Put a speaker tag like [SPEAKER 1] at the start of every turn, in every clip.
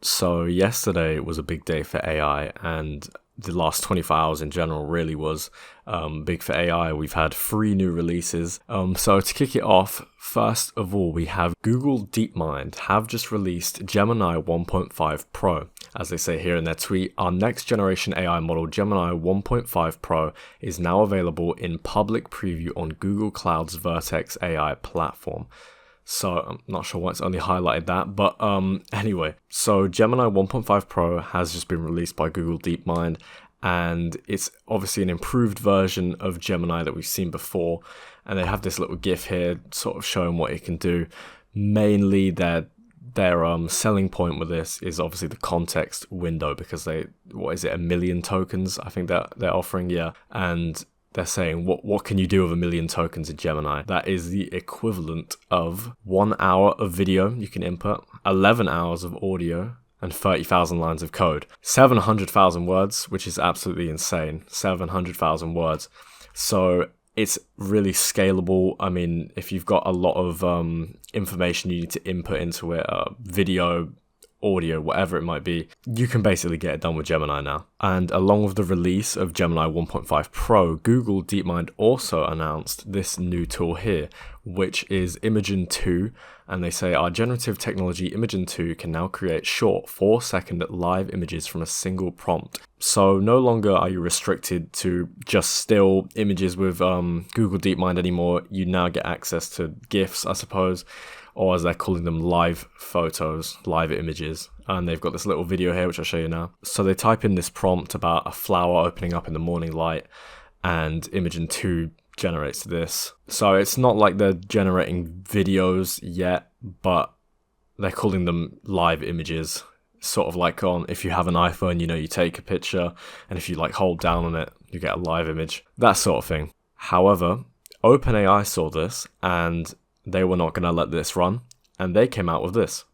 [SPEAKER 1] So yesterday was a big day for AI, and the last 24 hours in general really was big for AI. We've had 3 new releases. So to kick it off, first of all, we have Google DeepMind have just released Gemini 1.5 Pro. As they say here in their tweet, our next generation AI model, Gemini 1.5 Pro, is now available in public preview on Google Cloud's Vertex AI platform. So I'm not sure why it's only highlighted that, but anyway, so Gemini 1.5 Pro has just been released by Google DeepMind, and it's obviously an improved version of Gemini that we've seen before, and they have this little GIF here sort of showing what it can do. Mainly their selling point with this is obviously the context window, because 1 million tokens I think that they're offering, yeah, and they're saying, what can you do with 1 million tokens in Gemini? That is the equivalent of 1 hour of video you can input, 11 hours of audio, and 30,000 lines of code. 700,000 words, which is absolutely insane. 700,000 words. So it's really scalable. I mean, if you've got a lot of information you need to input into it, video, audio, whatever it might be, you can basically get it done with Gemini now. And along with the release of Gemini 1.5 Pro, Google DeepMind also announced this new tool here, which is Imagen 2, and they say our generative technology Imagen 2 can now create short 4-second live images from a single prompt. So no longer are you restricted to just still images with Google DeepMind anymore. You now get access to GIFs, I suppose, or as they're calling them, live photos, live images. And they've got this little video here, which I'll show you now. So they type in this prompt about a flower opening up in the morning light, and Imagen 2 generates this. So it's not like they're generating videos yet, but they're calling them live images. Sort of like if you have an iPhone, you take a picture, and if you hold down on it, you get a live image, that sort of thing. However, OpenAI saw this, and they were not going to let this run, and they came out with this.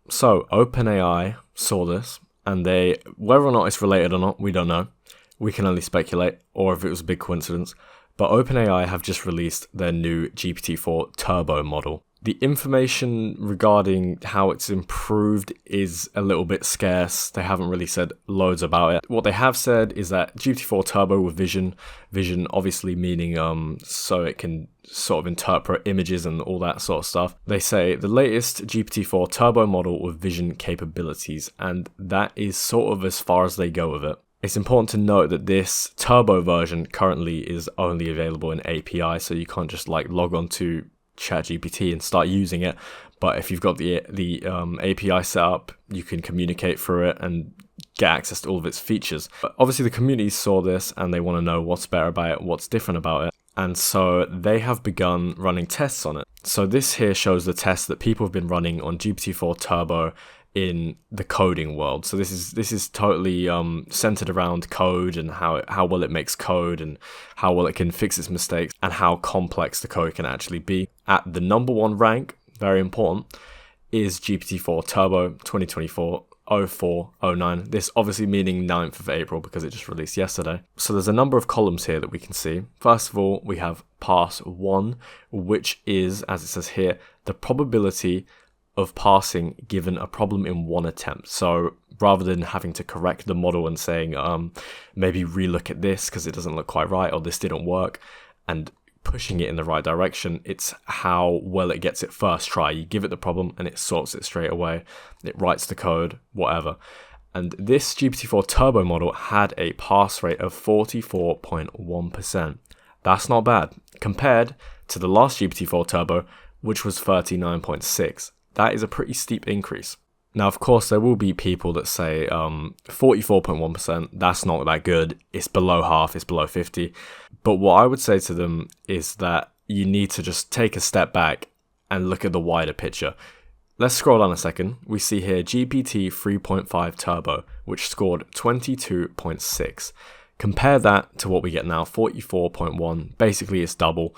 [SPEAKER 1] So OpenAI saw this, and whether or not it's related or not, we don't know. We can only speculate, or if it was a big coincidence. But OpenAI have just released their new GPT-4 Turbo model. The information regarding how it's improved is a little bit scarce. They haven't really said loads about it. What they have said is that GPT-4 Turbo with vision obviously meaning so it can sort of interpret images and all that sort of stuff. They say the latest GPT-4 Turbo model with vision capabilities, and that is sort of as far as they go with it. It's important to note that this Turbo version currently is only available in API, so you can't just log on to ChatGPT and start using it. But if you've got the API set up, you can communicate through it and get access to all of its features. But obviously the community saw this and they want to know what's better about it, what's different about it. And so they have begun running tests on it. So this here shows the tests that people have been running on GPT-4 Turbo in the coding world. So this is totally centered around code and how well it makes code and how well it can fix its mistakes and how complex the code can actually be. At the number 1 rank, very important, is GPT-4 Turbo 2024 0409. This obviously meaning 9th of April because it just released yesterday. So there's a number of columns here that we can see. First of all, we have pass 1, which is, as it says here, the probability of passing given a problem in 1 attempt. So rather than having to correct the model and saying maybe relook at this because it doesn't look quite right, or this didn't work, and pushing it in the right direction, it's how well it gets it first try. You give it the problem and it sorts it straight away. It writes the code, whatever. And this GPT-4 Turbo model had a pass rate of 44.1%. That's not bad compared to the last GPT-4 Turbo, which was 39.6%. That is a pretty steep increase. Now, of course, there will be people that say 44.1%, that's not that good. It's below half, it's below 50. But what I would say to them is that you need to just take a step back and look at the wider picture. Let's scroll down a second. We see here GPT 3.5 Turbo, which scored 22.6. Compare that to what we get now, 44.1. Basically, it's double,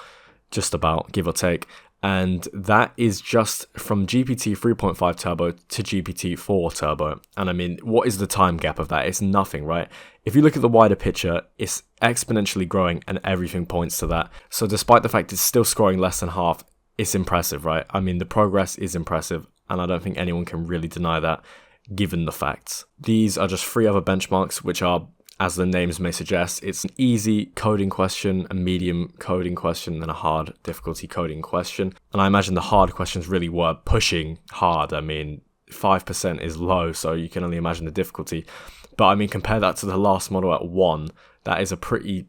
[SPEAKER 1] just about, give or take. And that is just from GPT 3.5 Turbo to GPT 4 Turbo. And I mean, what is the time gap of that? It's nothing, right? If you look at the wider picture, it's exponentially growing and everything points to that. So despite the fact it's still scoring less than half, it's impressive, right? I mean, the progress is impressive, and I don't think anyone can really deny that given the facts. These are just 3 other benchmarks, which are, as the names may suggest, it's an easy coding question, a medium coding question, and a hard difficulty coding question. And I imagine the hard questions really were pushing hard. I mean, 5% is low, so you can only imagine the difficulty. But I mean, compare that to the last model at 1. That is a pretty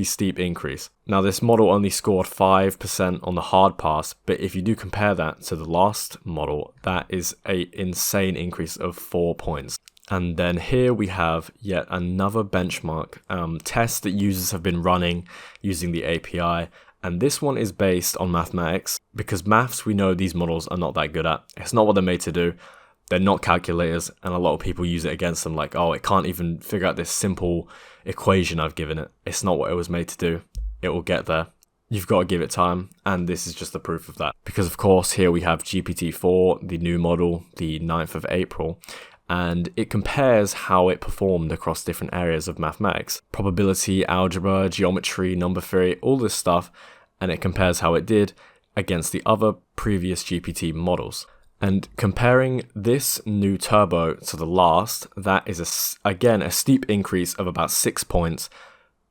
[SPEAKER 1] steep increase. Now, this model only scored 5% on the hard pass, but if you do compare that to the last model, that is an insane increase of 4 points. And then here we have yet another benchmark test that users have been running using the API. And this one is based on mathematics, because maths, we know these models are not that good at. It's not what they're made to do. They're not calculators, and a lot of people use it against them, like, oh, it can't even figure out this simple equation I've given it. It's not what it was made to do. It will get there. You've got to give it time, and this is just the proof of that. Because, of course, here we have GPT-4, the new model, the 9th of April, and it compares how it performed across different areas of mathematics. Probability, algebra, geometry, number theory, all this stuff, and it compares how it did against the other previous GPT models. And comparing this new Turbo to the last, that is, again, a steep increase of about 6 points.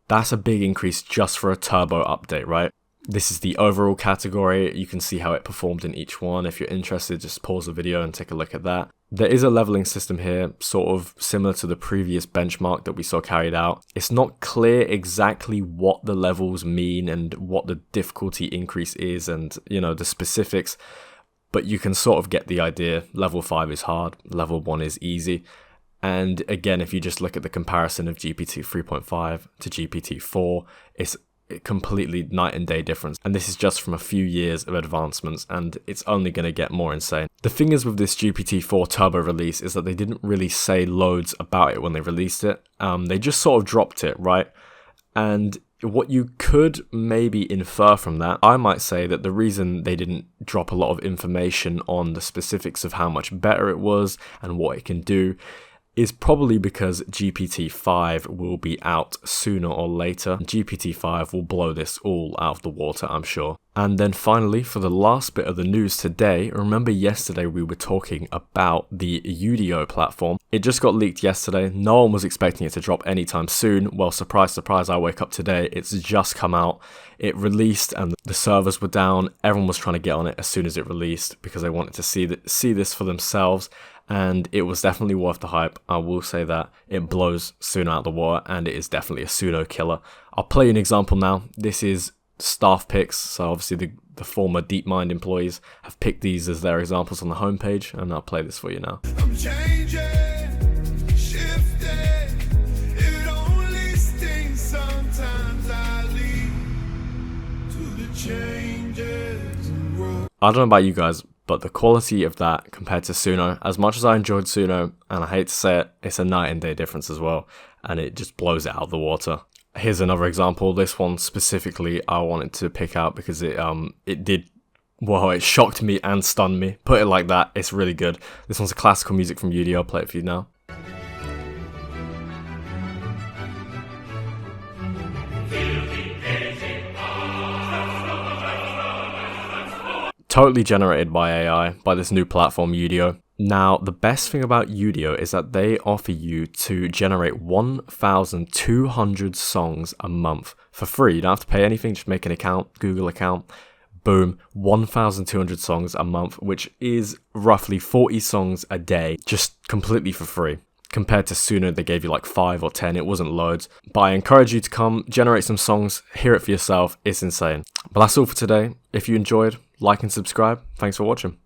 [SPEAKER 1] That's a big increase just for a Turbo update, right? This is the overall category. You can see how it performed in each one. If you're interested, just pause the video and take a look at that. There is a leveling system here, sort of similar to the previous benchmark that we saw carried out. It's not clear exactly what the levels mean and what the difficulty increase is and, you know, the specifics. But you can sort of get the idea. Level 5 is hard, level 1 is easy. And again, if you just look at the comparison of GPT 3.5 to GPT 4, it's a completely night and day difference. And this is just from a few years of advancements, and it's only going to get more insane. The thing is with this GPT 4 Turbo release is that they didn't really say loads about it when they released it. They just sort of dropped it, right? And what you could maybe infer from that, I might say that the reason they didn't drop a lot of information on the specifics of how much better it was and what it can do is probably because GPT-5 will be out sooner or later. GPT-5 will blow this all out of the water, I'm sure. And then finally, for the last bit of the news today, remember yesterday we were talking about the Udio platform. It just got leaked yesterday. No one was expecting it to drop anytime soon. Well, surprise, surprise, I wake up today. It's just come out. It released and the servers were down. Everyone was trying to get on it as soon as it released because they wanted to see this for themselves. And it was definitely worth the hype. I will say that. It blows Suno out the water, and it is definitely a Suno killer. I'll play you an example now. This is staff picks, so obviously the former DeepMind employees have picked these as their examples on the homepage, and I'll play this for you now.
[SPEAKER 2] I'm changing, shifting, it only stings sometimes. I lead to the changes.
[SPEAKER 1] I don't know about you guys, but the quality of that compared to Suno, as much as I enjoyed Suno, and I hate to say it, it's a night and day difference as well, and it just blows it out of the water. Here's another example. This one specifically I wanted to pick out because it shocked me and stunned me. Put it like that, it's really good. This one's a classical music from Udio. I'll play it for you now. Totally generated by AI, by this new platform, Udio. Now, the best thing about Udio is that they offer you to generate 1,200 songs a month for free. You don't have to pay anything, just make an account, Google account, boom, 1,200 songs a month, which is roughly 40 songs a day, just completely for free. Compared to Suno, they gave you like 5 or 10, it wasn't loads. But I encourage you to come, generate some songs, hear it for yourself, it's insane. But that's all for today. If you enjoyed, like and subscribe. Thanks for watching.